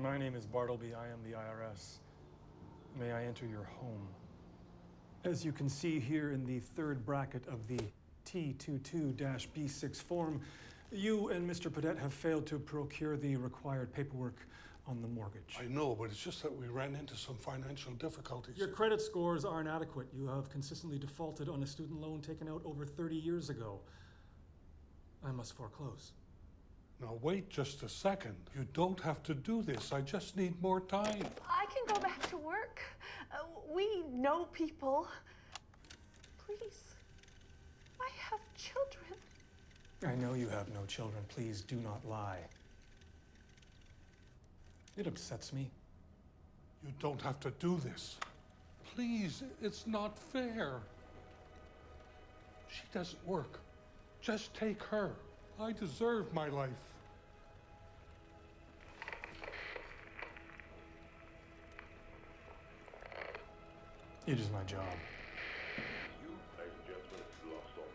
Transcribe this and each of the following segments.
My name is Bartleby. I am the IRS. May I enter your home? As you can see here in the third bracket of the T22-B6 form, you and Mr. Padette have failed to procure the required paperwork on the mortgage. I know, but it's just that we ran into some financial difficulties. Your credit scores are inadequate. You have consistently defaulted on a student loan taken out over 30 years ago. I must foreclose. Now, wait just a second. You don't have to do this. I just need more time. I can go back to work. We know people. Please. I have children. I know you have no children. Please do not lie. It upsets me. You don't have to do this. Please, it's not fair. She doesn't work. Just take her. I deserve my life. It is my job. You, ladies and gentlemen, have lost all.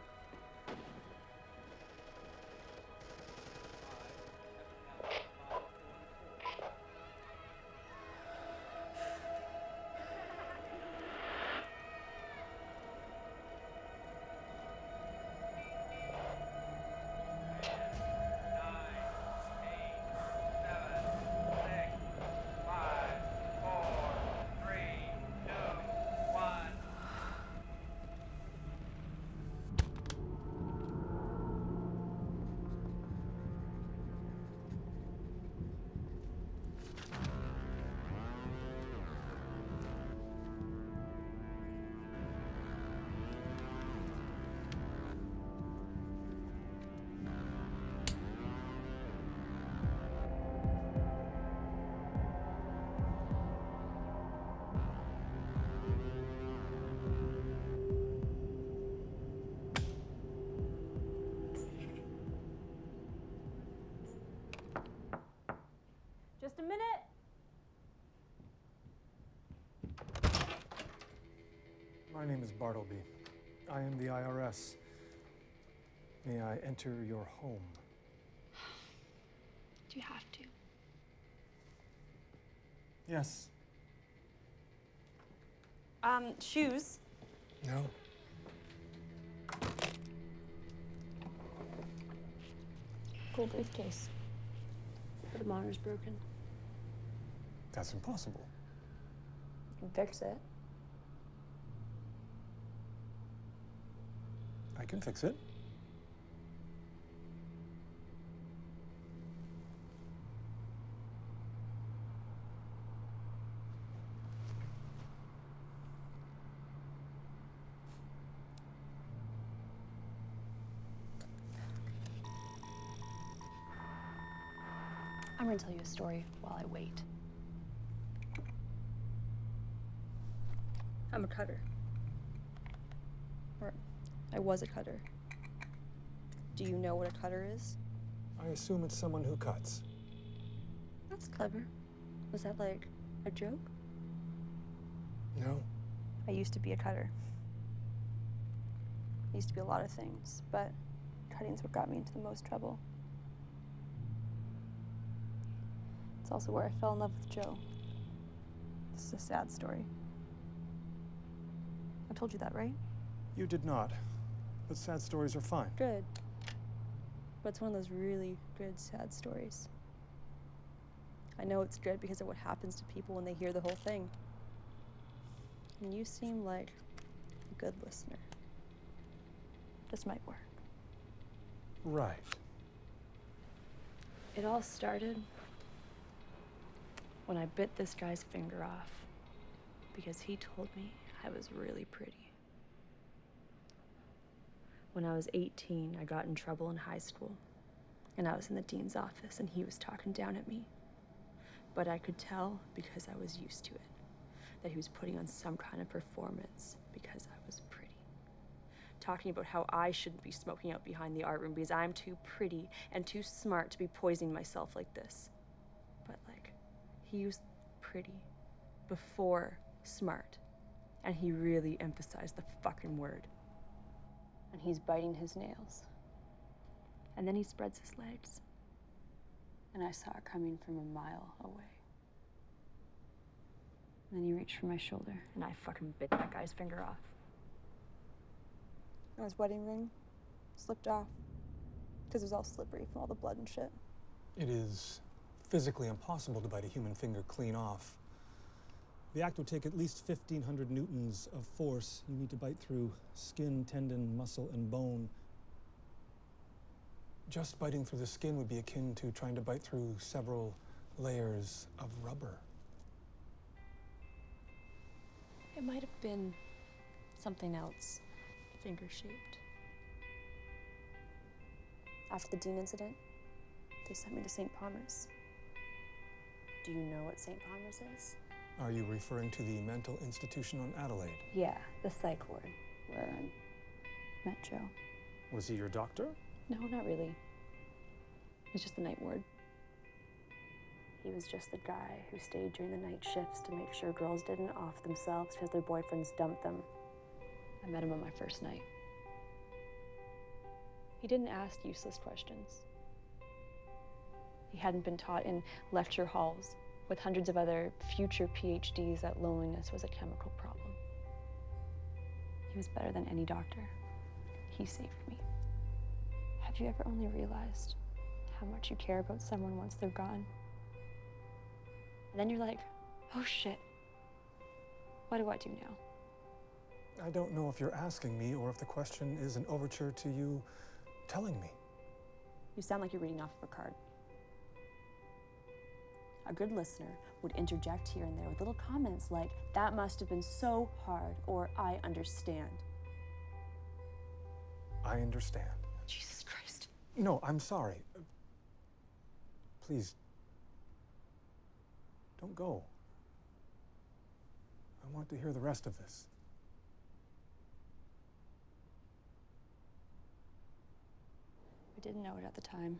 Just a minute. My name is Bartleby. I am the IRS. May I enter your home? Do you have to? Yes. Shoes. No. Cool briefcase. But the monitor's broken. That's impossible. You can fix it. I can fix it. I'm gonna tell you a story while I wait. I'm a cutter. Or, I was a cutter. Do you know what a cutter is? I assume it's someone who cuts. That's clever. Was that like a joke? No. I used to be a cutter. I used to be a lot of things, but cutting's what got me into the most trouble. It's also where I fell in love with Joe. This is a sad story. I told you that, right? You did not. But sad stories are fine. Good. But it's one of those really good sad stories. I know it's good because of what happens to people when they hear the whole thing. And you seem like a good listener. This might work. Right. It all started when I bit this guy's finger off because he told me I was really pretty. When I was 18, I got in trouble in high school, and I was in the dean's office, and he was talking down at me. But I could tell, because I was used to it, that he was putting on some kind of performance because I was pretty. Talking about how I shouldn't be smoking out behind the art room because I'm too pretty and too smart to be poisoning myself like this. But he used pretty before smart, and he really emphasized the fucking word. And he's biting his nails. And then he spreads his legs. And I saw it coming from a mile away. And then he reached for my shoulder, and I fucking bit that guy's finger off. And his wedding ring slipped off because it was all slippery from all the blood and shit. It is physically impossible to bite a human finger clean off. The act would take at least 1,500 newtons of force. You need to bite through skin, tendon, muscle, and bone. Just biting through the skin would be akin to trying to bite through several layers of rubber. It might have been something else, finger-shaped. After the Dean incident, they sent me to St. Palmer's. Do you know what St. Palmer's is? Are you referring to the mental institution on Adelaide? Yeah, the psych ward, where I met Joe. Was he your doctor? No, not really. He's just the night ward. He was just the guy who stayed during the night shifts to make sure girls didn't off themselves because their boyfriends dumped them. I met him on my first night. He didn't ask useless questions. He hadn't been taught in lecture halls with hundreds of other future PhDs that loneliness was a chemical problem. He was better than any doctor. He saved me. Have you ever only realized how much you care about someone once they're gone? And then you're like, oh shit, what do I do now? I don't know if you're asking me or if the question is an overture to you telling me. You sound like you're reading off of a card. A good listener would interject here and there with little comments like, that must have been so hard, or I understand. I understand. Jesus Christ. No, I'm sorry. Please, don't go. I want to hear the rest of this. I didn't know it at the time,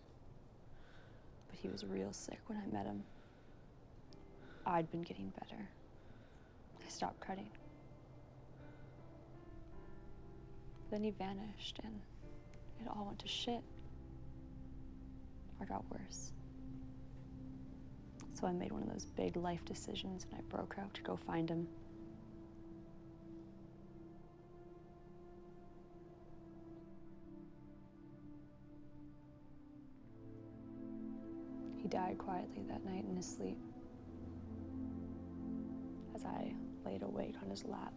but he was real sick when I met him. I'd been getting better. I stopped cutting. Then he vanished, and it all went to shit. Or got worse. So I made one of those big life decisions, and I broke out to go find him. He died quietly that night in his sleep, as I laid awake on his lap,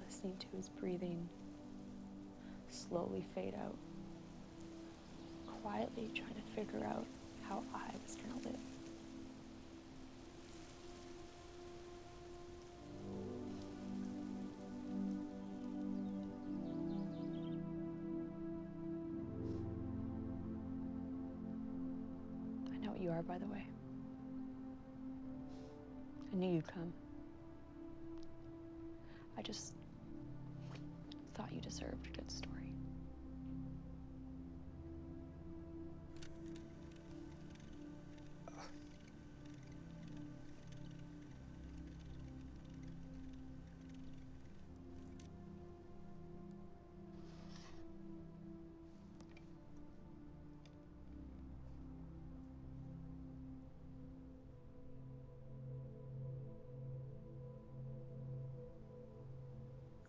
listening to his breathing slowly fade out, quietly trying to figure out how I was gonna live. I know what you are, by the way. I knew you'd come. I just thought you deserved a good story.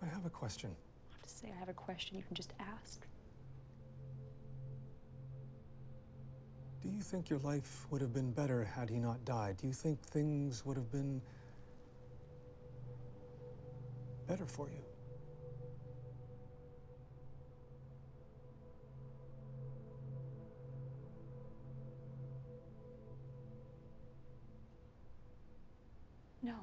I have a question. I have to say I have a question you can just ask. Do you think your life would have been better had he not died? Do you think things would have been better for you? No.